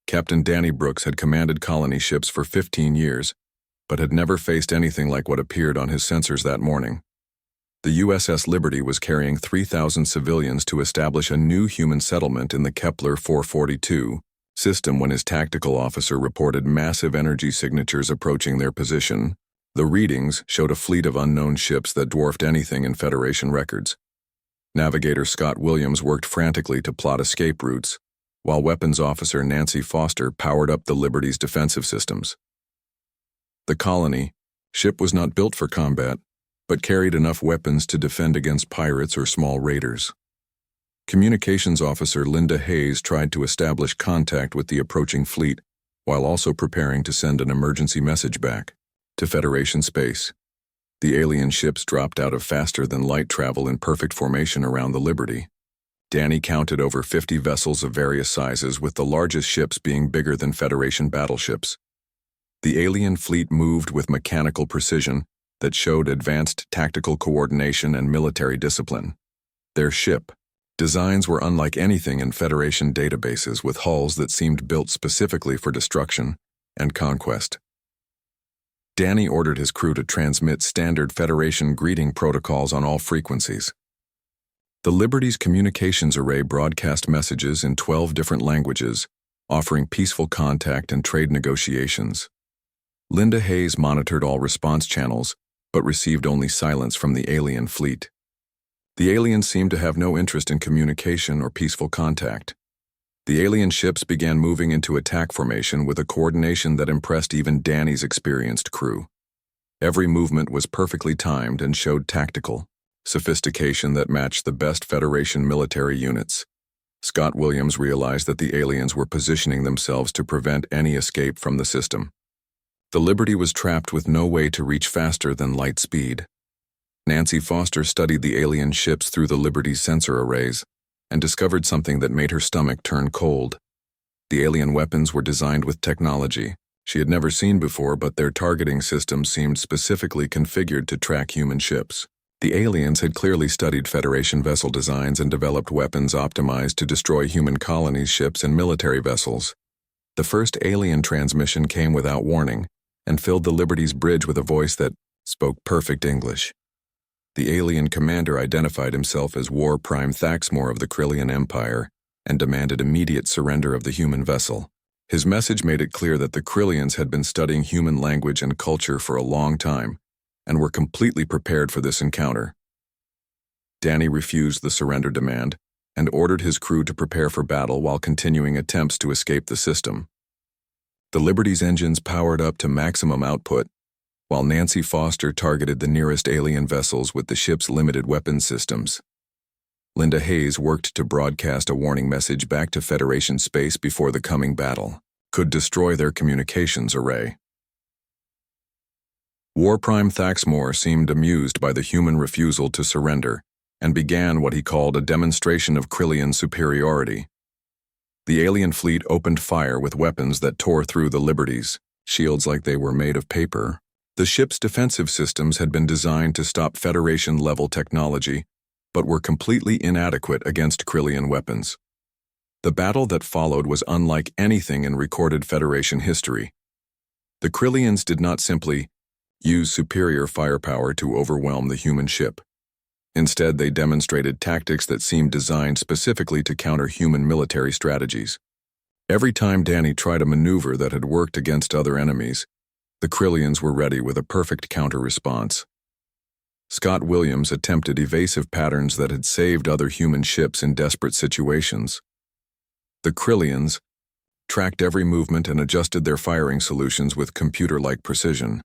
Captain Danny Brooks had commanded colony ships for 15 years, but had never faced anything like what appeared on his sensors that morning. The USS Liberty was carrying 3,000 civilians to establish a new human settlement in the Kepler 442 system when his tactical officer reported massive energy signatures approaching their position. The readings showed a fleet of unknown ships that dwarfed anything in Federation records. Navigator Scott Williams worked frantically to plot escape routes, while weapons officer Nancy Foster powered up the Liberty's defensive systems. The colony ship was not built for combat, but carried enough weapons to defend against pirates or small raiders. Communications officer Linda Hayes tried to establish contact with the approaching fleet, while also preparing to send an emergency message back to Federation space. The alien ships dropped out of faster-than-light travel in perfect formation around the Liberty. Danny counted over 50 vessels of various sizes, with the largest ships being bigger than Federation battleships. The alien fleet moved with mechanical precision that showed advanced tactical coordination and military discipline. Their ship designs were unlike anything in Federation databases, with hulls that seemed built specifically for destruction and conquest. Danny ordered his crew to transmit standard Federation greeting protocols on all frequencies. The Liberty's communications array broadcast messages in 12 different languages, offering peaceful contact and trade negotiations. Linda Hayes monitored all response channels, but received only silence from the alien fleet. The aliens seemed to have no interest in communication or peaceful contact. The alien ships began moving into attack formation with a coordination that impressed even Danny's experienced crew. Every movement was perfectly timed and showed tactical sophistication that matched the best Federation military units. Scott Williams realized that the aliens were positioning themselves to prevent any escape from the system. The Liberty was trapped with no way to reach faster than light speed. Nancy Foster studied the alien ships through the Liberty's sensor arrays and discovered something that made her stomach turn cold. The alien weapons were designed with technology she had never seen before, but their targeting systems seemed specifically configured to track human ships. The aliens had clearly studied Federation vessel designs and developed weapons optimized to destroy human colonies, ships, and military vessels. The first alien transmission came without warning and filled the Liberty's bridge with a voice that spoke perfect English. The alien commander identified himself as War Prime Thaxmore of the Krillian Empire and demanded immediate surrender of the human vessel. His message made it clear that the Krillians had been studying human language and culture for a long time and were completely prepared for this encounter. Danny refused the surrender demand and ordered his crew to prepare for battle while continuing attempts to escape the system. The Liberty's engines powered up to maximum output, while Nancy Foster targeted the nearest alien vessels with the ship's limited weapons systems. Linda Hayes worked to broadcast a warning message back to Federation space before the coming battle could destroy their communications array. War Prime Thaxmore seemed amused by the human refusal to surrender and began what he called a demonstration of Krillian superiority. The alien fleet opened fire with weapons that tore through the Liberty's shields like they were made of paper. The ship's defensive systems had been designed to stop Federation-level technology, but were completely inadequate against Krillian weapons. The battle that followed was unlike anything in recorded Federation history. The Krillians did not simply use superior firepower to overwhelm the human ship. Instead, they demonstrated tactics that seemed designed specifically to counter human military strategies. Every time Danny tried a maneuver that had worked against other enemies, the Krillians were ready with a perfect counter-response. Scott Williams attempted evasive patterns that had saved other human ships in desperate situations. The Krillians tracked every movement and adjusted their firing solutions with computer-like precision.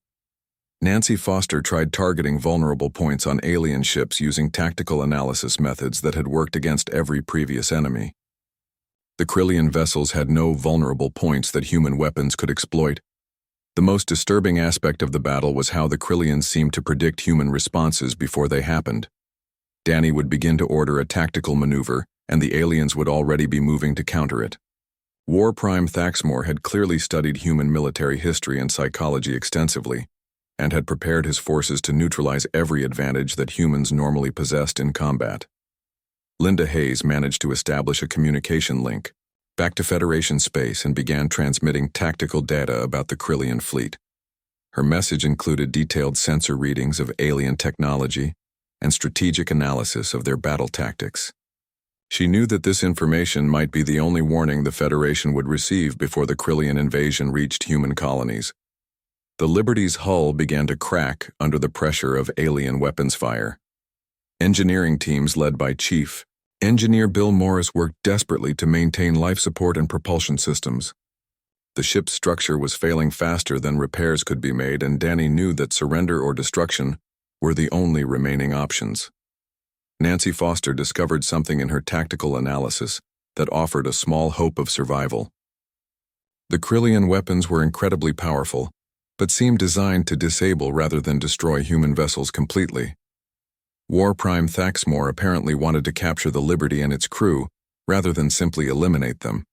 Nancy Foster tried targeting vulnerable points on alien ships using tactical analysis methods that had worked against every previous enemy. The Krillian vessels had no vulnerable points that human weapons could exploit. The most disturbing aspect of the battle was how the Krillians seemed to predict human responses before they happened. Danny would begin to order a tactical maneuver, and the aliens would already be moving to counter it. War Prime Thaxmore had clearly studied human military history and psychology extensively, and had prepared his forces to neutralize every advantage that humans normally possessed in combat. Linda Hayes managed to establish a communication link, back to Federation space and began transmitting tactical data about the Krillian fleet. Her message included detailed sensor readings of alien technology and strategic analysis of their battle tactics. She knew that this information might be the only warning the Federation would receive before the Krillian invasion reached human colonies. The Liberty's hull began to crack under the pressure of alien weapons fire. Engineering teams led by Chief Engineer Bill Morris worked desperately to maintain life support and propulsion systems. The ship's structure was failing faster than repairs could be made, and Danny knew that surrender or destruction were the only remaining options. Nancy Foster discovered something in her tactical analysis that offered a small hope of survival. The Krillian weapons were incredibly powerful, but seemed designed to disable rather than destroy human vessels completely. War Prime Thaxmore apparently wanted to capture the Liberty and its crew, rather than simply eliminate them.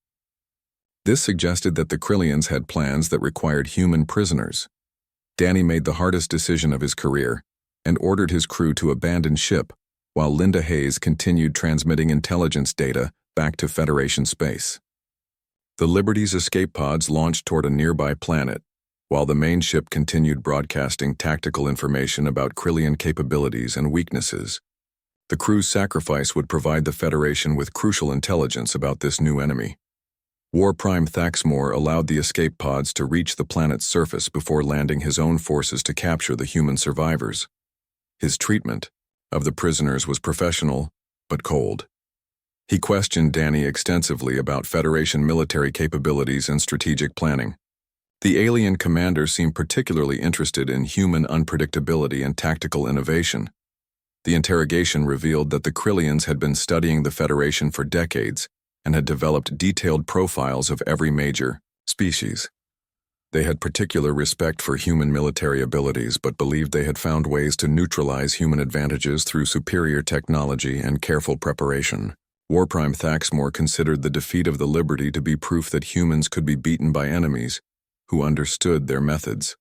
This suggested that the Krillians had plans that required human prisoners. Danny made the hardest decision of his career, and ordered his crew to abandon ship, while Linda Hayes continued transmitting intelligence data back to Federation space. The Liberty's escape pods launched toward a nearby planet, while the main ship continued broadcasting tactical information about Krillian capabilities and weaknesses. The crew's sacrifice would provide the Federation with crucial intelligence about this new enemy. War Prime Thaxmore allowed the escape pods to reach the planet's surface before landing his own forces to capture the human survivors. His treatment of the prisoners was professional, but cold. He questioned Danny extensively about Federation military capabilities and strategic planning. The alien commander seemed particularly interested in human unpredictability and tactical innovation. The interrogation revealed that the Krillians had been studying the Federation for decades and had developed detailed profiles of every major species. They had particular respect for human military abilities, but believed they had found ways to neutralize human advantages through superior technology and careful preparation. War Prime Thaxmore considered the defeat of the Liberty to be proof that humans could be beaten by enemies who understood their methods.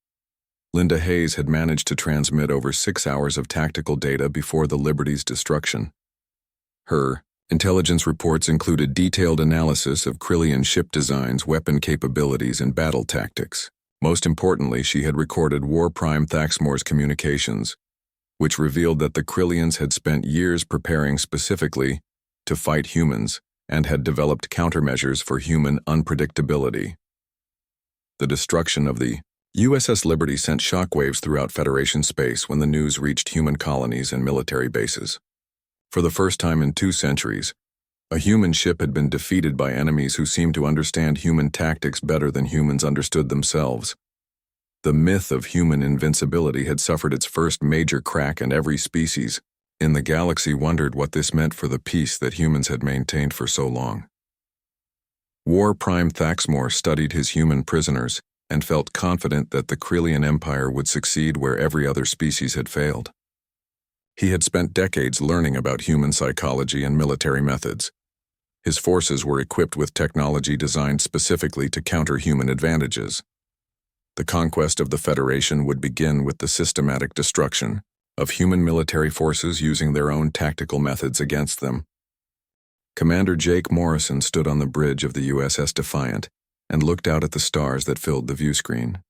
Linda Hayes had managed to transmit over 6 hours of tactical data before the Liberty's destruction. Her intelligence reports included detailed analysis of Krillian ship designs, weapon capabilities, and battle tactics. Most importantly, she had recorded War Prime Thaxmore's communications, which revealed that the Krillians had spent years preparing specifically to fight humans and had developed countermeasures for human unpredictability. The destruction of the USS Liberty sent shockwaves throughout Federation space when the news reached human colonies and military bases. For the first time in 2 centuries, a human ship had been defeated by enemies who seemed to understand human tactics better than humans understood themselves. The myth of human invincibility had suffered its first major crack, and every species in the galaxy wondered what this meant for the peace that humans had maintained for so long. War Prime Thaxmore studied his human prisoners and felt confident that the Krillian Empire would succeed where every other species had failed. He had spent decades learning about human psychology and military methods. His forces were equipped with technology designed specifically to counter human advantages. The conquest of the Federation would begin with the systematic destruction of human military forces using their own tactical methods against them. Commander Jake Morrison stood on the bridge of the USS Defiant and looked out at the stars that filled the viewscreen.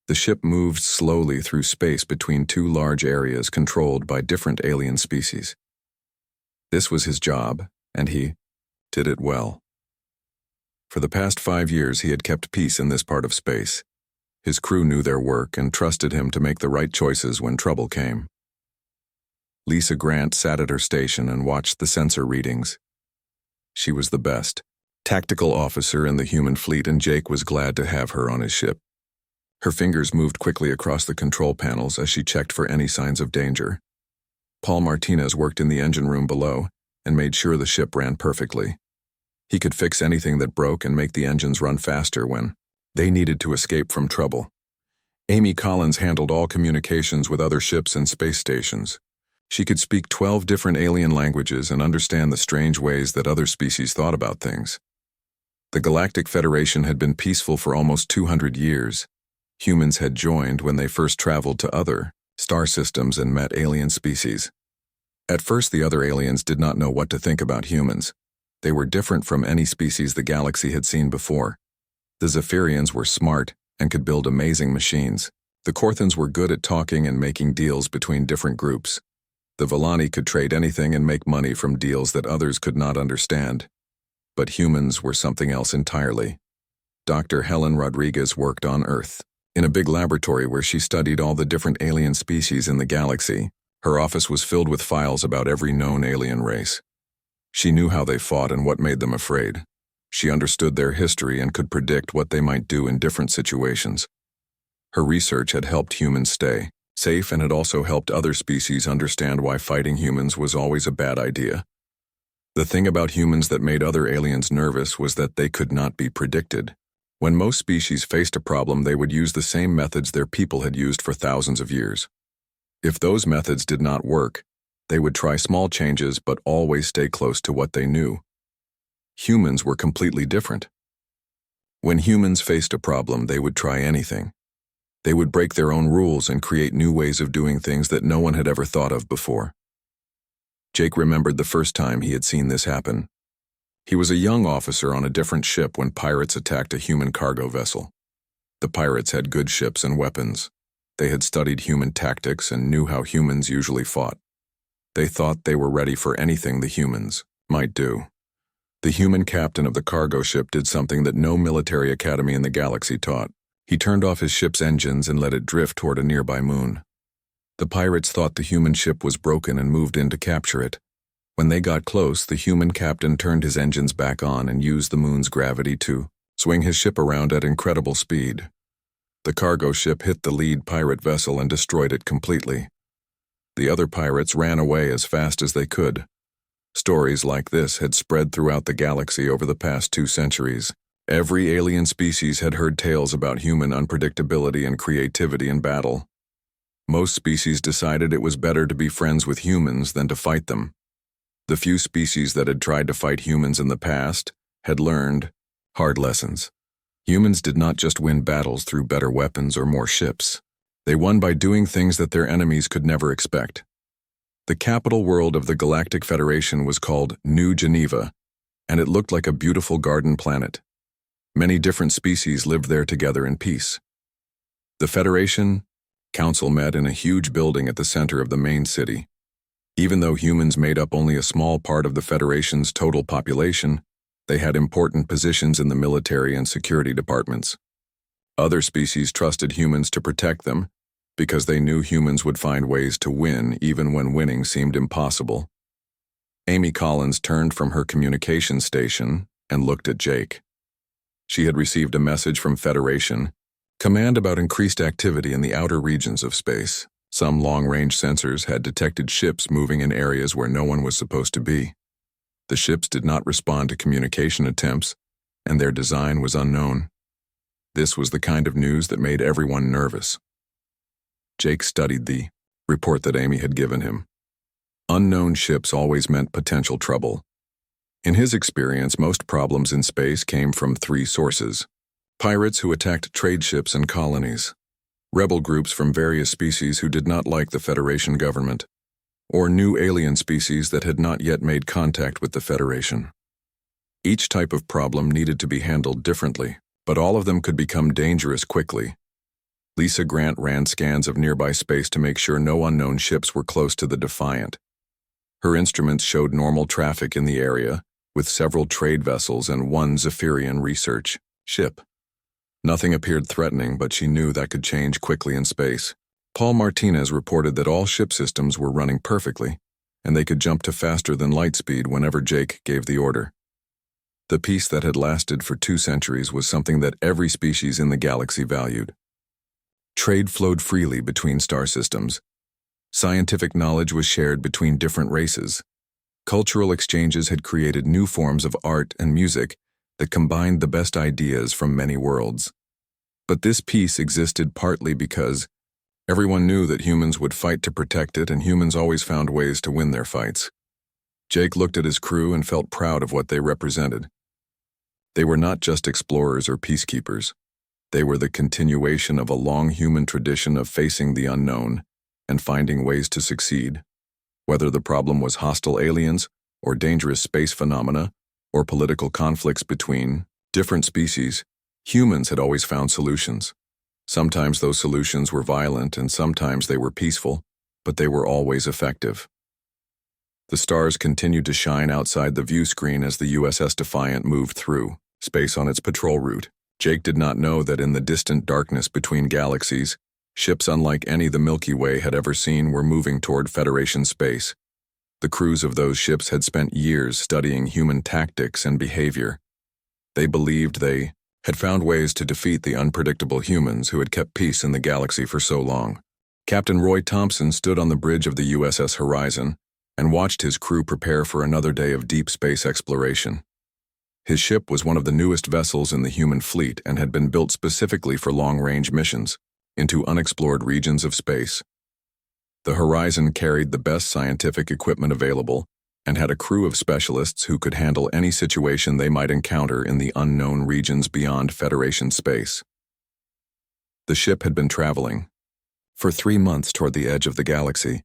The ship moved slowly through space between 2 large areas controlled by different alien species. This was his job, and he did it well. For the past 5 years, he had kept peace in this part of space. His crew knew their work and trusted him to make the right choices when trouble came. Lisa Grant sat at her station and watched the sensor readings. She was the best tactical officer in the human fleet, and Jake was glad to have her on his ship. Her fingers moved quickly across the control panels as she checked for any signs of danger. Paul Martinez worked in the engine room below and made sure the ship ran perfectly. He could fix anything that broke and make the engines run faster when they needed to escape from trouble. Amy Collins handled all communications with other ships and space stations. She could speak 12 different alien languages and understand the strange ways that other species thought about things. The Galactic Federation had been peaceful for almost 200 years. Humans had joined when they first traveled to other star systems and met alien species. At first, the other aliens did not know what to think about humans. They were different from any species the galaxy had seen before. The Zephyrians were smart and could build amazing machines. The Korthans were good at talking and making deals between different groups. The Villani could trade anything and make money from deals that others could not understand. But humans were something else entirely. Dr. Helen Rodriguez worked on Earth, in a big laboratory where she studied all the different alien species in the galaxy. Her office was filled with files about every known alien race. She knew how they fought and what made them afraid. She understood their history and could predict what they might do in different situations. Her research had helped humans stay safe and had also helped other species understand why fighting humans was always a bad idea. The thing about humans that made other aliens nervous was that they could not be predicted. When most species faced a problem, they would use the same methods their people had used for thousands of years. If those methods did not work, they would try small changes but always stay close to what they knew. Humans were completely different. When humans faced a problem, they would try anything. They would break their own rules and create new ways of doing things that no one had ever thought of before. Jake remembered the first time he had seen this happen. He was a young officer on a different ship when pirates attacked a human cargo vessel. The pirates had good ships and weapons. They had studied human tactics and knew how humans usually fought. They thought they were ready for anything the humans might do. The human captain of the cargo ship did something that no military academy in the galaxy taught. He turned off his ship's engines and let it drift toward a nearby moon. The pirates thought the human ship was broken and moved in to capture it. When they got close, the human captain turned his engines back on and used the moon's gravity to swing his ship around at incredible speed. The cargo ship hit the lead pirate vessel and destroyed it completely. The other pirates ran away as fast as they could. Stories like this had spread throughout the galaxy over the past 2 centuries. Every alien species had heard tales about human unpredictability and creativity in battle. Most species decided it was better to be friends with humans than to fight them. The few species that had tried to fight humans in the past had learned hard lessons. Humans did not just win battles through better weapons or more ships. They won by doing things that their enemies could never expect. The capital world of the Galactic Federation was called New Geneva, and it looked like a beautiful garden planet. Many different species lived there together in peace. The Federation Council met in a huge building at the center of the main city. Even though humans made up only a small part of the Federation's total population, they had important positions in the military and security departments. Other species trusted humans to protect them because they knew humans would find ways to win even when winning seemed impossible. Amy Collins turned from her communication station and looked at Jake. She had received a message from Federation Command about increased activity in the outer regions of space. Some long-range sensors had detected ships moving in areas where no one was supposed to be. The ships did not respond to communication attempts, and their design was unknown. This was the kind of news that made everyone nervous. Jake studied the report that Amy had given him. Unknown ships always meant potential trouble. In his experience, most problems in space came from 3 sources: pirates who attacked trade ships and colonies, rebel groups from various species who did not like the Federation government, or new alien species that had not yet made contact with the Federation. Each type of problem needed to be handled differently, but all of them could become dangerous quickly. Lisa Grant ran scans of nearby space to make sure no unknown ships were close to the Defiant. Her instruments showed normal traffic in the area, with several trade vessels and 1 Zephyrian research ship. Nothing appeared threatening, but she knew that could change quickly in space. Paul Martinez reported that all ship systems were running perfectly, and they could jump to faster than light speed whenever Jake gave the order. The peace that had lasted for 2 centuries was something that every species in the galaxy valued. Trade flowed freely between star systems. Scientific knowledge was shared between different races. Cultural exchanges had created new forms of art and music that combined the best ideas from many worlds. But this peace existed partly because everyone knew that humans would fight to protect it, and humans always found ways to win their fights. Jake looked at his crew and felt proud of what they represented. They were not just explorers or peacekeepers. They were the continuation of a long human tradition of facing the unknown and finding ways to succeed. Whether the problem was hostile aliens or dangerous space phenomena or political conflicts between different species, humans had always found solutions. Sometimes those solutions were violent and sometimes they were peaceful, but they were always effective. The stars continued to shine outside the view screen as the USS Defiant moved through space on its patrol route. Jake did not know that in the distant darkness between galaxies, ships unlike any the Milky Way had ever seen were moving toward Federation space. The crews of those ships had spent years studying human tactics and behavior. They believed they had found ways to defeat the unpredictable humans who had kept peace in the galaxy for so long. Captain Roy Thompson stood on the bridge of the USS Horizon and watched his crew prepare for another day of deep space exploration. His ship was one of the newest vessels in the human fleet and had been built specifically for long-range missions into unexplored regions of space. The Horizon carried the best scientific equipment available and had a crew of specialists who could handle any situation they might encounter in the unknown regions beyond Federation space. The ship had been traveling for 3 months toward the edge of the galaxy,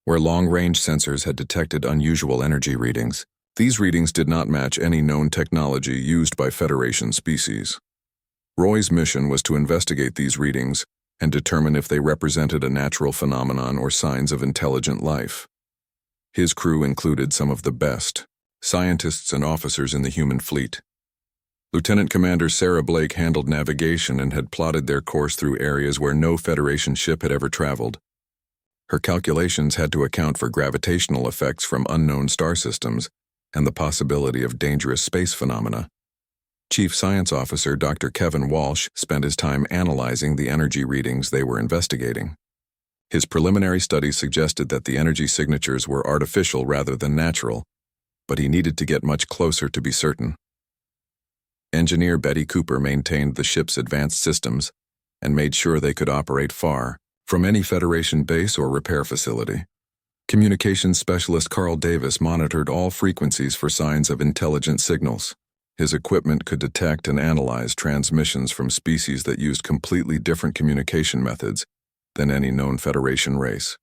where long-range sensors had detected unusual energy readings. These readings did not match any known technology used by Federation species. Roy's mission was to investigate these readings and determine if they represented a natural phenomenon or signs of intelligent life. His crew included some of the best scientists and officers in the human fleet. Lieutenant Commander Sarah Blake handled navigation and had plotted their course through areas where no Federation ship had ever traveled. Her calculations had to account for gravitational effects from unknown star systems and the possibility of dangerous space phenomena. Chief Science Officer Dr. Kevin Walsh spent his time analyzing the energy readings they were investigating. His preliminary studies suggested that the energy signatures were artificial rather than natural, but he needed to get much closer to be certain. Engineer Betty Cooper maintained the ship's advanced systems and made sure they could operate far from any Federation base or repair facility. Communications specialist Carl Davis monitored all frequencies for signs of intelligent signals. His equipment could detect and analyze transmissions from species that used completely different communication methods than any known Federation race.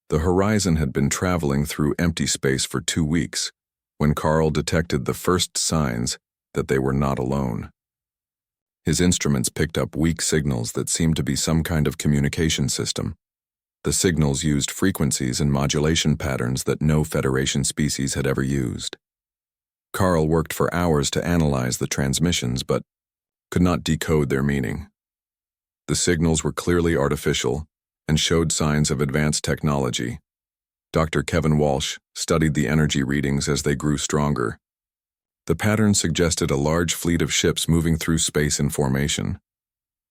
The Horizon had been traveling through empty space for 2 weeks when Carl detected the first signs that they were not alone. His instruments picked up weak signals that seemed to be some kind of communication system. The signals used frequencies and modulation patterns that no Federation species had ever used. Carl worked for hours to analyze the transmissions, but could not decode their meaning. The signals were clearly artificial and showed signs of advanced technology. Dr. Kevin Walsh studied the energy readings as they grew stronger. The pattern suggested a large fleet of ships moving through space in formation.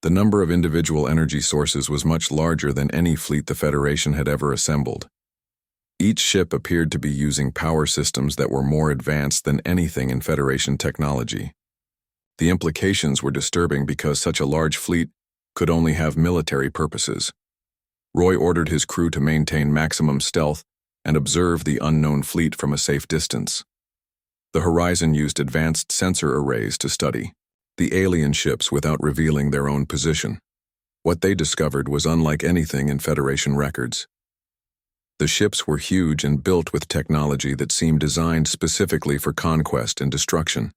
The number of individual energy sources was much larger than any fleet the Federation had ever assembled. Each ship appeared to be using power systems that were more advanced than anything in Federation technology. The implications were disturbing because such a large fleet could only have military purposes. Roy ordered his crew to maintain maximum stealth and observe the unknown fleet from a safe distance. The Horizon used advanced sensor arrays to study the alien ships without revealing their own position. What they discovered was unlike anything in Federation records. The ships were huge and built with technology that seemed designed specifically for conquest and destruction.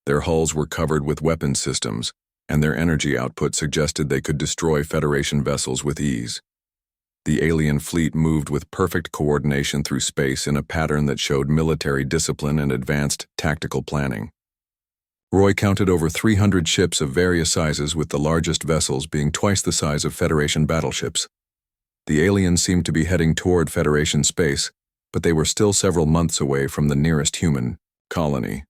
Their hulls were covered with weapon systems, and their energy output suggested they could destroy Federation vessels with ease. The alien fleet moved with perfect coordination through space in a pattern that showed military discipline and advanced tactical planning. Roy counted over 300 ships of various sizes, with the largest vessels being twice the size of Federation battleships. The aliens seemed to be heading toward Federation space, but they were still several months away from the nearest human colony.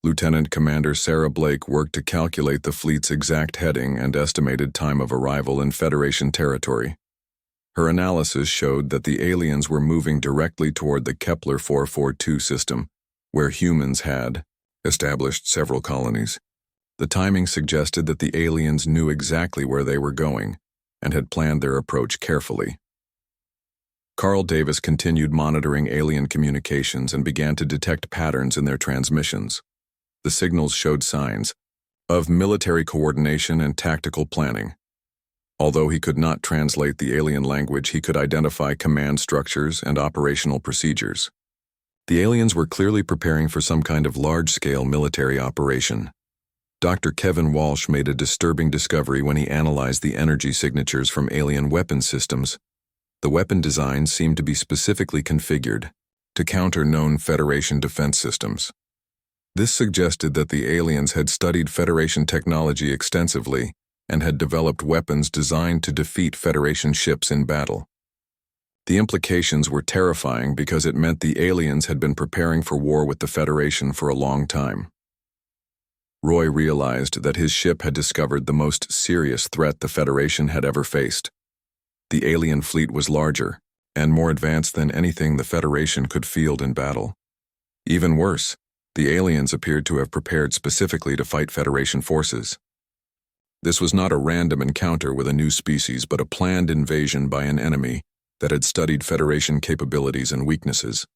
Lieutenant Commander Sarah Blake worked to calculate the fleet's exact heading and estimated time of arrival in Federation territory. Her analysis showed that the aliens were moving directly toward the Kepler 442 system, where humans had established several colonies. The timing suggested that the aliens knew exactly where they were going and had planned their approach carefully. Carl Davis continued monitoring alien communications and began to detect patterns in their transmissions. The signals showed signs of military coordination and tactical planning. Although he could not translate the alien language, he could identify command structures and operational procedures. The aliens were clearly preparing for some kind of large-scale military operation. Dr. Kevin Walsh made a disturbing discovery when he analyzed the energy signatures from alien weapon systems. The weapon designs seemed to be specifically configured to counter known Federation defense systems. This suggested that the aliens had studied Federation technology extensively and had developed weapons designed to defeat Federation ships in battle. The implications were terrifying because it meant the aliens had been preparing for war with the Federation for a long time. Roy realized that his ship had discovered the most serious threat the Federation had ever faced. The alien fleet was larger and more advanced than anything the Federation could field in battle. Even worse, the aliens appeared to have prepared specifically to fight Federation forces. This was not a random encounter with a new species, but a planned invasion by an enemy that had studied Federation capabilities and weaknesses.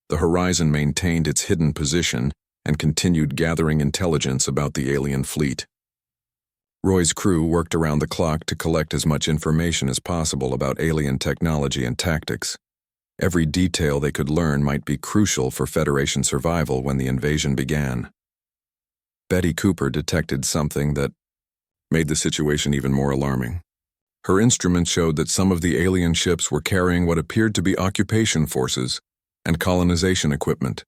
The Horizon maintained its hidden position and continued gathering intelligence about the alien fleet. Roy's crew worked around the clock to collect as much information as possible about alien technology and tactics. Every detail they could learn might be crucial for Federation survival when the invasion began. Betty Cooper detected something that made the situation even more alarming. Her instruments showed that some of the alien ships were carrying what appeared to be occupation forces and colonization equipment.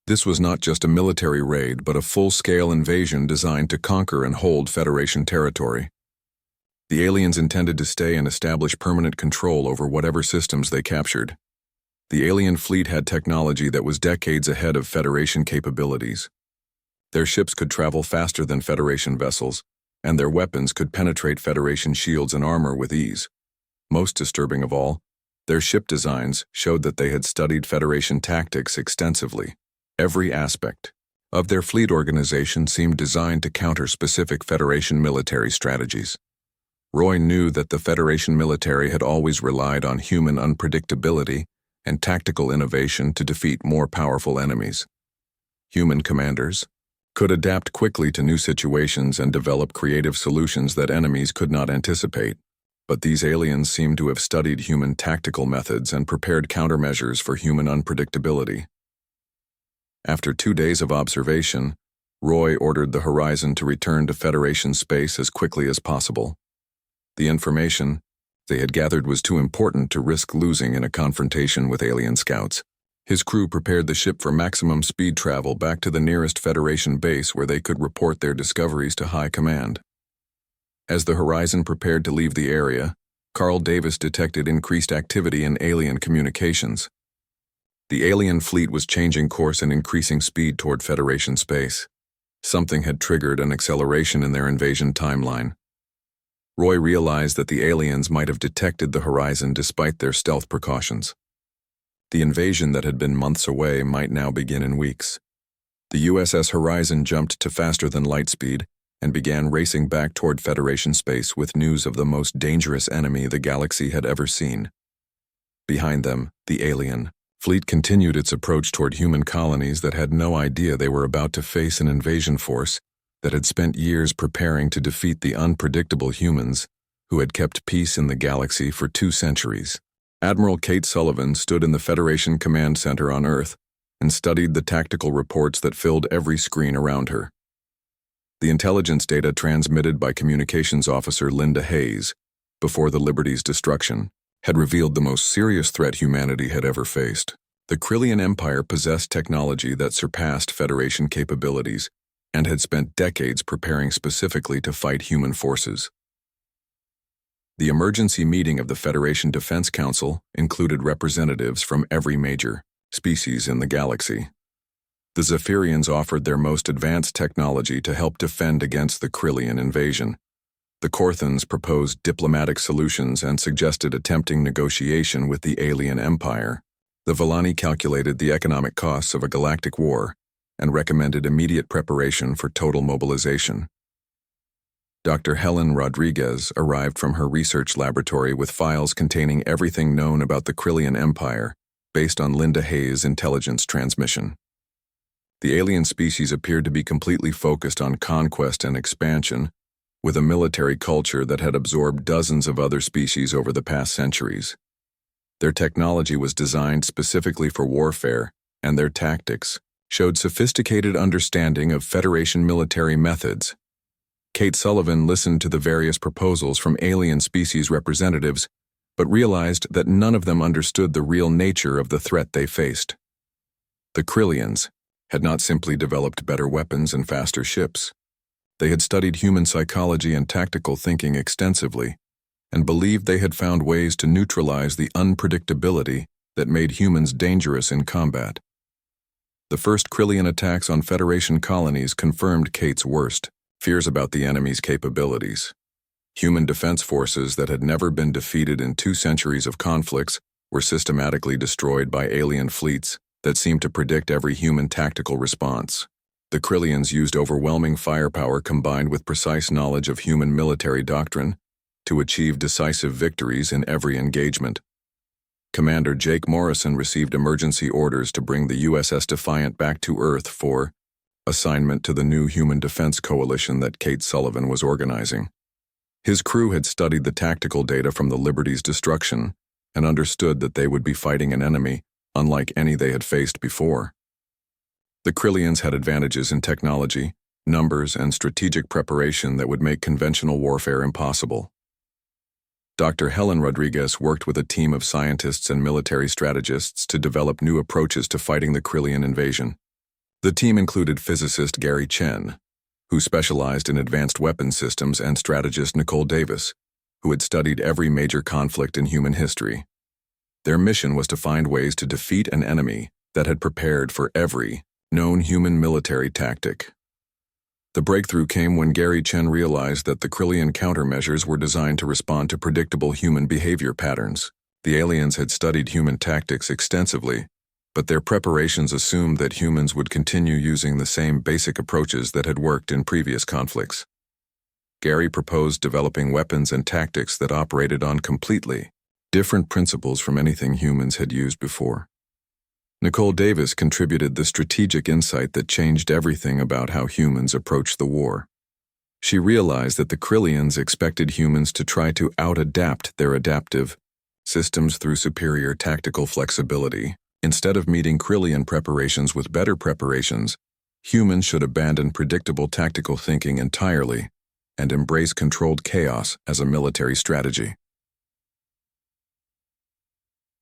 This was not just a military raid, but a full-scale invasion designed to conquer and hold Federation territory. The aliens intended to stay and establish permanent control over whatever systems they captured. The alien fleet had technology that was decades ahead of Federation capabilities. Their ships could travel faster than Federation vessels, and their weapons could penetrate Federation shields and armor with ease. Most disturbing of all, their ship designs showed that they had studied Federation tactics extensively. Every aspect of their fleet organization seemed designed to counter specific Federation military strategies. Roy knew that the Federation military had always relied on human unpredictability and tactical innovation to defeat more powerful enemies. Human commanders could adapt quickly to new situations and develop creative solutions that enemies could not anticipate, but these aliens seemed to have studied human tactical methods and prepared countermeasures for human unpredictability. After 2 days of observation, Roy ordered the Horizon to return to Federation space as quickly as possible. The information they had gathered was too important to risk losing in a confrontation with alien scouts. His crew prepared the ship for maximum speed travel back to the nearest Federation base where they could report their discoveries to High Command. As the Horizon prepared to leave the area, Carl Davis detected increased activity in alien communications. The alien fleet was changing course and increasing speed toward Federation space. Something had triggered an acceleration in their invasion timeline. Roy realized that the aliens might have detected the Horizon despite their stealth precautions. The invasion that had been months away might now begin in weeks. The USS Horizon jumped to faster-than-light speed and began racing back toward Federation space with news of the most dangerous enemy the galaxy had ever seen. Behind them, the alien fleet continued its approach toward human colonies that had no idea they were about to face an invasion force that had spent years preparing to defeat the unpredictable humans who had kept peace in the galaxy for 2 centuries. Admiral Kate Sullivan stood in the Federation Command Center on Earth and studied the tactical reports that filled every screen around her. The intelligence data transmitted by Communications Officer Linda Hayes before the Liberty's destruction had revealed the most serious threat humanity had ever faced. The Krillian Empire possessed technology that surpassed Federation capabilities and had spent decades preparing specifically to fight human forces. The emergency meeting of the Federation Defense Council included representatives from every major species in the galaxy. The Zephyrians offered their most advanced technology to help defend against the Krillian invasion. The Korthans proposed diplomatic solutions and suggested attempting negotiation with the alien empire. The Villani calculated the economic costs of a galactic war and recommended immediate preparation for total mobilization. Dr. Helen Rodriguez arrived from her research laboratory with files containing everything known about the Krillian Empire based on Linda Hayes' intelligence transmission. The alien species appeared to be completely focused on conquest and expansion, with a military culture that had absorbed dozens of other species over the past centuries. Their technology was designed specifically for warfare and their tactics showed sophisticated understanding of Federation military methods. Kate Sullivan listened to the various proposals from alien species representatives, but realized that none of them understood the real nature of the threat they faced. The Krillians had not simply developed better weapons and faster ships. They had studied human psychology and tactical thinking extensively, and believed they had found ways to neutralize the unpredictability that made humans dangerous in combat. The first Krillian attacks on Federation colonies confirmed Kate's worst fears about the enemy's capabilities. Human defense forces that had never been defeated in 2 centuries of conflicts were systematically destroyed by alien fleets that seemed to predict every human tactical response. The Krillians used overwhelming firepower combined with precise knowledge of human military doctrine to achieve decisive victories in every engagement. Commander Jake Morrison received emergency orders to bring the USS Defiant back to Earth for assignment to the new Human Defense Coalition that Kate Sullivan was organizing. His crew had studied the tactical data from the Liberty's destruction and understood that they would be fighting an enemy unlike any they had faced before. The Krillians had advantages in technology, numbers, and strategic preparation that would make conventional warfare impossible. Dr. Helen Rodriguez worked with a team of scientists and military strategists to develop new approaches to fighting the Krillian invasion. The team included physicist Gary Chen, who specialized in advanced weapons systems, and strategist Nicole Davis, who had studied every major conflict in human history. Their mission was to find ways to defeat an enemy that had prepared for every known human military tactic. The breakthrough came when Gary Chen realized that the Krillian countermeasures were designed to respond to predictable human behavior patterns. The aliens had studied human tactics extensively, but their preparations assumed that humans would continue using the same basic approaches that had worked in previous conflicts. Gary proposed developing weapons and tactics that operated on completely different principles from anything humans had used before. Nicole Davis contributed the strategic insight that changed everything about how humans approached the war. She realized that the Krillians expected humans to try to out-adapt their adaptive systems through superior tactical flexibility. Instead of meeting Krillian preparations with better preparations, humans should abandon predictable tactical thinking entirely and embrace controlled chaos as a military strategy.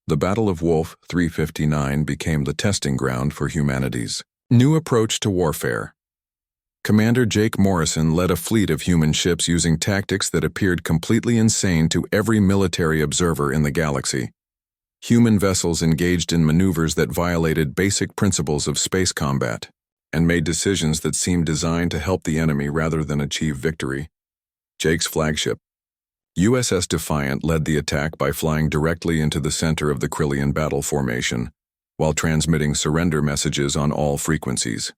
The Battle of Wolf 359 became the testing ground for humanity's new approach to warfare. Commander Jake Morrison led a fleet of human ships using tactics that appeared completely insane to every military observer in the galaxy. Human vessels engaged in maneuvers that violated basic principles of space combat and made decisions that seemed designed to help the enemy rather than achieve victory. Jake's flagship, USS Defiant, led the attack by flying directly into the center of the Krillian battle formation, while transmitting surrender messages on all frequencies.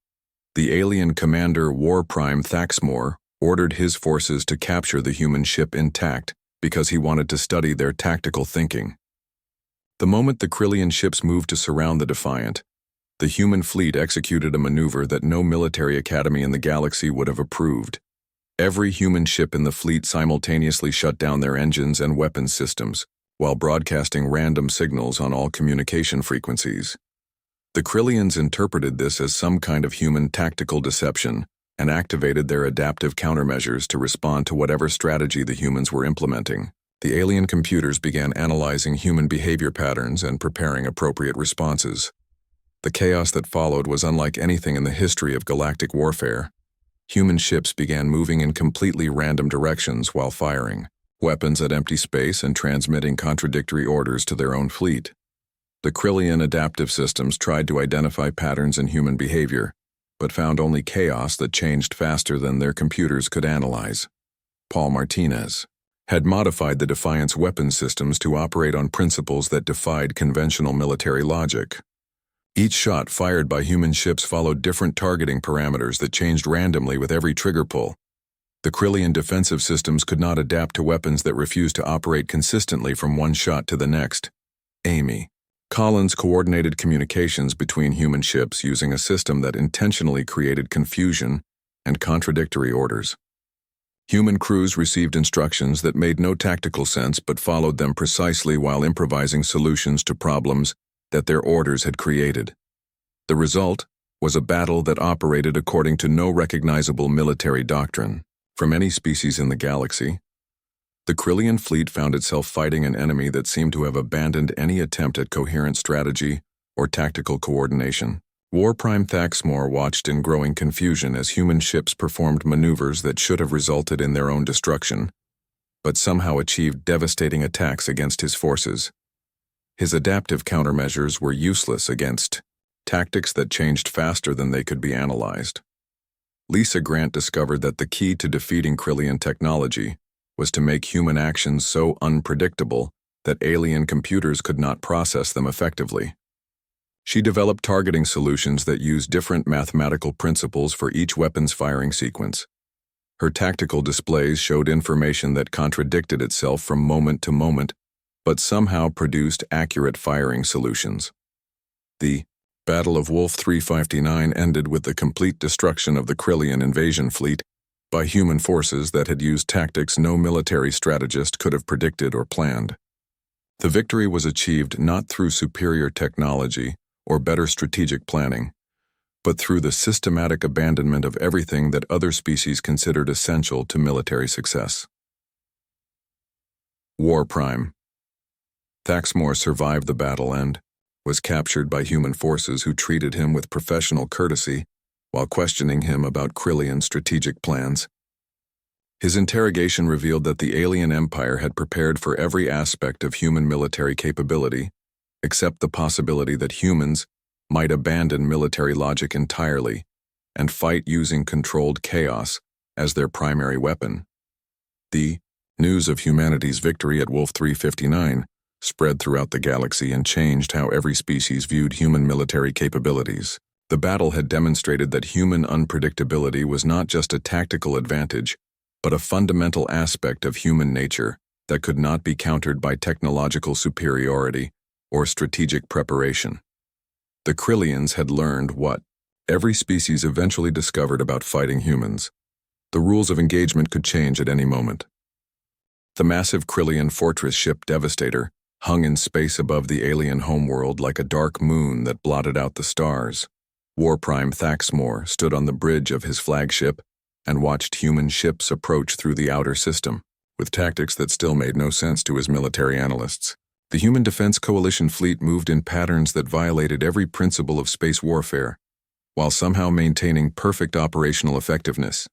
The alien commander War Prime Thaxmore ordered his forces to capture the human ship intact because he wanted to study their tactical thinking. The moment the Krillian ships moved to surround the Defiant, the human fleet executed a maneuver that no military academy in the galaxy would have approved. Every human ship in the fleet simultaneously shut down their engines and weapons systems, while broadcasting random signals on all communication frequencies. The Krillians interpreted this as some kind of human tactical deception and activated their adaptive countermeasures to respond to whatever strategy the humans were implementing. The alien computers began analyzing human behavior patterns and preparing appropriate responses. The chaos that followed was unlike anything in the history of galactic warfare. Human ships began moving in completely random directions while firing weapons at empty space and transmitting contradictory orders to their own fleet. The Krillian adaptive systems tried to identify patterns in human behavior, but found only chaos that changed faster than their computers could analyze. Paul Martinez had modified the Defiant's weapons systems to operate on principles that defied conventional military logic. Each shot fired by human ships followed different targeting parameters that changed randomly with every trigger pull. The Krillian defensive systems could not adapt to weapons that refused to operate consistently from one shot to the next. Amy Collins coordinated communications between human ships using a system that intentionally created confusion and contradictory orders. Human crews received instructions that made no tactical sense but followed them precisely while improvising solutions to problems that their orders had created. The result was a battle that operated according to no recognizable military doctrine from any species in the galaxy. The Krillian fleet found itself fighting an enemy that seemed to have abandoned any attempt at coherent strategy or tactical coordination. War Prime Thaxmore watched in growing confusion as human ships performed maneuvers that should have resulted in their own destruction, but somehow achieved devastating attacks against his forces. His adaptive countermeasures were useless against tactics that changed faster than they could be analyzed. Lisa Grant discovered that the key to defeating Krillian technology was to make human actions so unpredictable that alien computers could not process them effectively. She developed targeting solutions that used different mathematical principles for each weapon's firing sequence. Her tactical displays showed information that contradicted itself from moment to moment, but somehow produced accurate firing solutions. The Battle of Wolf 359 ended with the complete destruction of the Krillian invasion fleet by human forces that had used tactics no military strategist could have predicted or planned. The victory was achieved not through superior technology or better strategic planning, but through the systematic abandonment of everything that other species considered essential to military success. War Prime. Thaxmore survived the battle and was captured by human forces who treated him with professional courtesy while questioning him about Krillian strategic plans. His interrogation revealed that the alien empire had prepared for every aspect of human military capability, except the possibility that humans might abandon military logic entirely and fight using controlled chaos as their primary weapon. The news of humanity's victory at Wolf 359 spread throughout the galaxy and changed how every species viewed human military capabilities. The battle had demonstrated that human unpredictability was not just a tactical advantage, but a fundamental aspect of human nature that could not be countered by technological superiority or strategic preparation. The Krillians had learned what every species eventually discovered about fighting humans. The rules of engagement could change at any moment. The massive Krillian fortress ship Devastator hung in space above the alien homeworld like a dark moon that blotted out the stars. War Prime Thaxmore stood on the bridge of his flagship and watched human ships approach through the outer system, with tactics that still made no sense to his military analysts. The Human Defense Coalition fleet moved in patterns that violated every principle of space warfare, while somehow maintaining perfect operational effectiveness.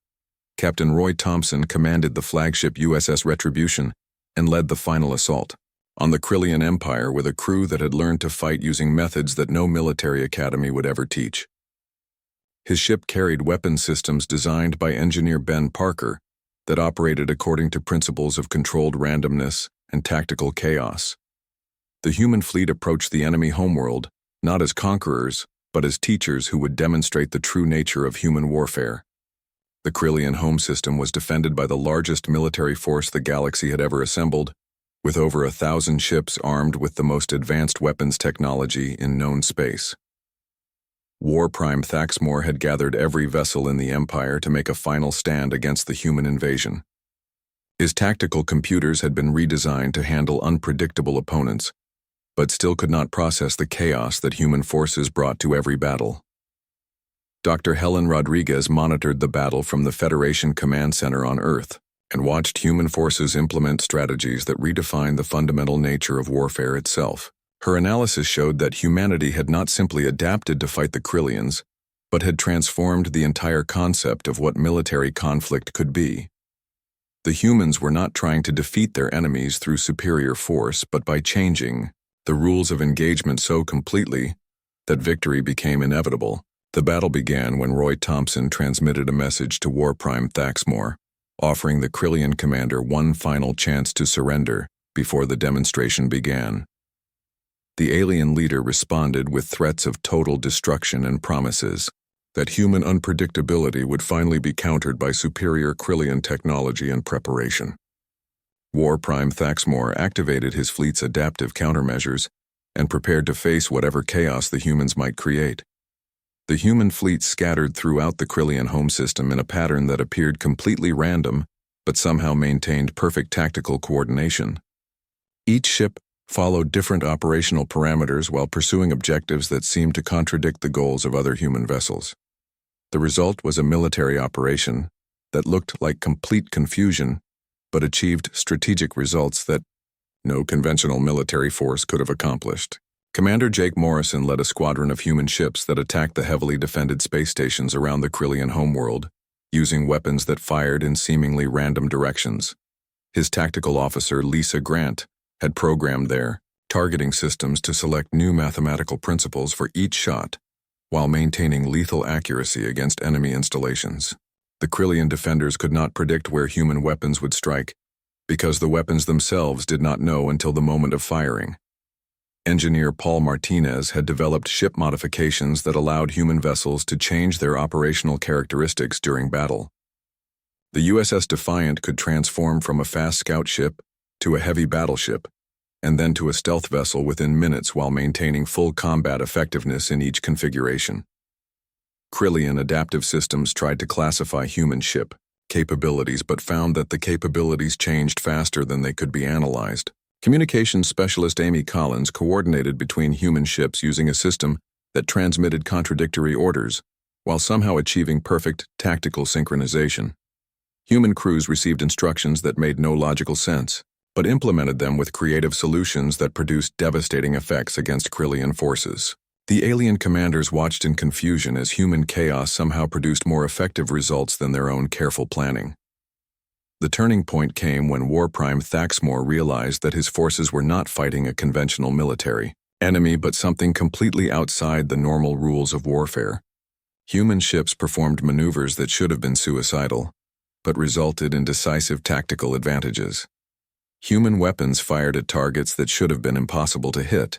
Captain Roy Thompson commanded the flagship USS Retribution and led the final assault on the Krillian Empire with a crew that had learned to fight using methods that no military academy would ever teach. His ship carried weapon systems designed by engineer Ben Parker that operated according to principles of controlled randomness and tactical chaos. The human fleet approached the enemy homeworld not as conquerors, but as teachers who would demonstrate the true nature of human warfare. The Krillian home system was defended by the largest military force the galaxy had ever assembled, with over 1,000 ships armed with the most advanced weapons technology in known space. War Prime Thaxmore had gathered every vessel in the Empire to make a final stand against the human invasion. His tactical computers had been redesigned to handle unpredictable opponents, but still could not process the chaos that human forces brought to every battle. Dr. Helen Rodriguez monitored the battle from the Federation Command Center on Earth and watched human forces implement strategies that redefined the fundamental nature of warfare itself. Her analysis showed that humanity had not simply adapted to fight the Krillians, but had transformed the entire concept of what military conflict could be. The humans were not trying to defeat their enemies through superior force, but by changing the rules of engagement so completely that victory became inevitable. The battle began when Roy Thompson transmitted a message to War Prime Thaxmore, offering the Krillian commander one final chance to surrender before the demonstration began. The alien leader responded with threats of total destruction and promises that human unpredictability would finally be countered by superior Krillian technology and preparation. War Prime Thaxmore activated his fleet's adaptive countermeasures and prepared to face whatever chaos the humans might create. The human fleet scattered throughout the Krillian home system in a pattern that appeared completely random, but somehow maintained perfect tactical coordination. Each ship followed different operational parameters while pursuing objectives that seemed to contradict the goals of other human vessels. The result was a military operation that looked like complete confusion, but achieved strategic results that no conventional military force could have accomplished. Commander Jake Morrison led a squadron of human ships that attacked the heavily defended space stations around the Krillian homeworld, using weapons that fired in seemingly random directions. His tactical officer, Lisa Grant, had programmed their targeting systems to select new mathematical principles for each shot, while maintaining lethal accuracy against enemy installations. The Krillian defenders could not predict where human weapons would strike, because the weapons themselves did not know until the moment of firing. Engineer Paul Martinez had developed ship modifications that allowed human vessels to change their operational characteristics during battle. The USS Defiant could transform from a fast scout ship to a heavy battleship, and then to a stealth vessel within minutes while maintaining full combat effectiveness in each configuration. Krillian adaptive systems tried to classify human ship capabilities but found that the capabilities changed faster than they could be analyzed. Communications specialist Amy Collins coordinated between human ships using a system that transmitted contradictory orders, while somehow achieving perfect tactical synchronization. Human crews received instructions that made no logical sense, but implemented them with creative solutions that produced devastating effects against Krillian forces. The alien commanders watched in confusion as human chaos somehow produced more effective results than their own careful planning. The turning point came when War Prime Thaxmore realized that his forces were not fighting a conventional military enemy but something completely outside the normal rules of warfare. Human ships performed maneuvers that should have been suicidal, but resulted in decisive tactical advantages. Human weapons fired at targets that should have been impossible to hit,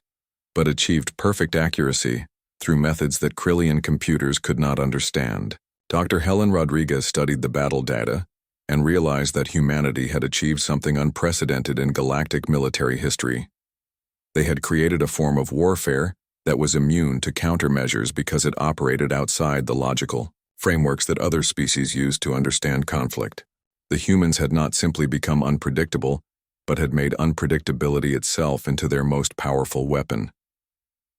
but achieved perfect accuracy through methods that Krillian computers could not understand. Dr. Helen Rodriguez studied the battle data and realized that humanity had achieved something unprecedented in galactic military history. They had created a form of warfare that was immune to countermeasures because it operated outside the logical frameworks that other species used to understand conflict. The humans had not simply become unpredictable, but had made unpredictability itself into their most powerful weapon.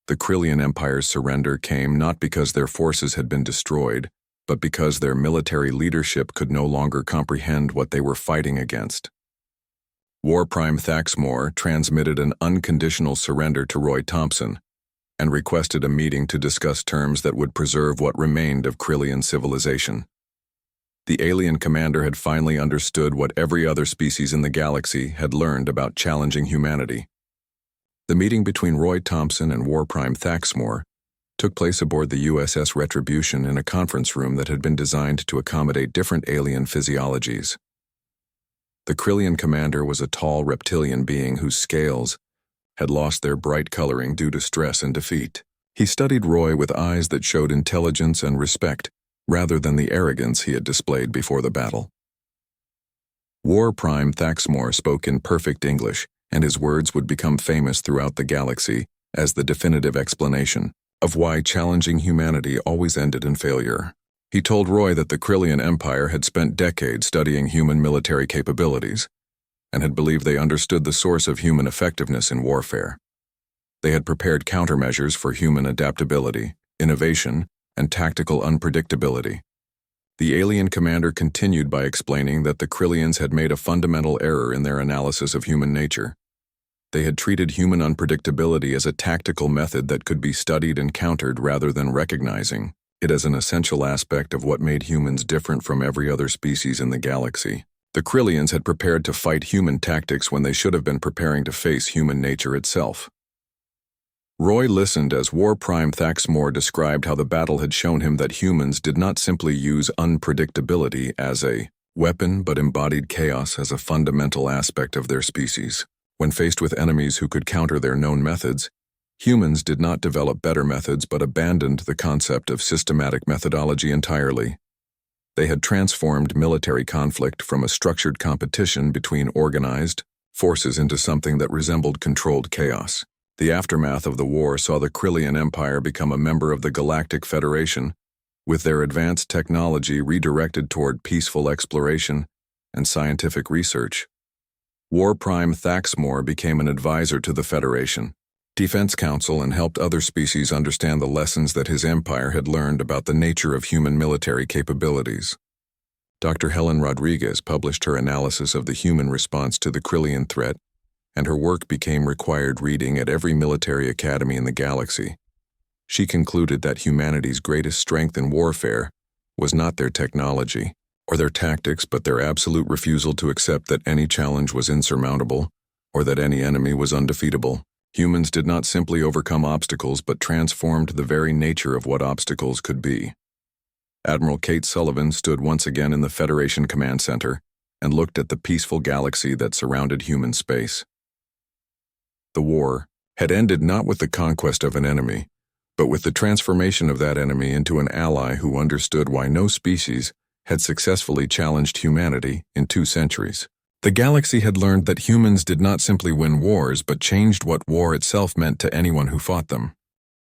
The Krillian Empire's surrender came not because their forces had been destroyed, but because their military leadership could no longer comprehend what they were fighting against. War Prime Thaxmore transmitted an unconditional surrender to Roy Thompson and requested a meeting to discuss terms that would preserve what remained of Krillian civilization. The alien commander had finally understood what every other species in the galaxy had learned about challenging humanity. The meeting between Roy Thompson and War Prime Thaxmore took place aboard the USS Retribution in a conference room that had been designed to accommodate different alien physiologies. The Krillian commander was a tall reptilian being whose scales had lost their bright coloring due to stress and defeat. He studied Roy with eyes that showed intelligence and respect, rather than the arrogance he had displayed before the battle. War Prime Thaxmore spoke in perfect English, and his words would become famous throughout the galaxy as the definitive explanation of why challenging humanity always ended in failure. He told Roy that the Krillian Empire had spent decades studying human military capabilities, and had believed they understood the source of human effectiveness in warfare. They had prepared countermeasures for human adaptability, innovation, and tactical unpredictability. The alien commander continued by explaining that the Krillians had made a fundamental error in their analysis of human nature. They had treated human unpredictability as a tactical method that could be studied and countered rather than recognizing it as an essential aspect of what made humans different from every other species in the galaxy. The Krillians had prepared to fight human tactics when they should have been preparing to face human nature itself. Roy listened as War Prime Thaxmore described how the battle had shown him that humans did not simply use unpredictability as a weapon but embodied chaos as a fundamental aspect of their species. When faced with enemies who could counter their known methods, humans did not develop better methods but abandoned the concept of systematic methodology entirely. They had transformed military conflict from a structured competition between organized forces into something that resembled controlled chaos. The aftermath of the war saw the Krillian Empire become a member of the Galactic Federation, with their advanced technology redirected toward peaceful exploration and scientific research. War Prime Thaxmore became an advisor to the Federation, Defense Council, and helped other species understand the lessons that his empire had learned about the nature of human military capabilities. Dr. Helen Rodriguez published her analysis of the human response to the Krillian threat, and her work became required reading at every military academy in the galaxy. She concluded that humanity's greatest strength in warfare was not their technology or their tactics, but their absolute refusal to accept that any challenge was insurmountable or that any enemy was undefeatable. Humans did not simply overcome obstacles, but transformed the very nature of what obstacles could be. Admiral Kate Sullivan stood once again in the Federation Command Center and looked at the peaceful galaxy that surrounded human space. The war had ended not with the conquest of an enemy, but with the transformation of that enemy into an ally who understood why no species had successfully challenged humanity in 2 centuries. The galaxy had learned that humans did not simply win wars, but changed what war itself meant to anyone who fought them.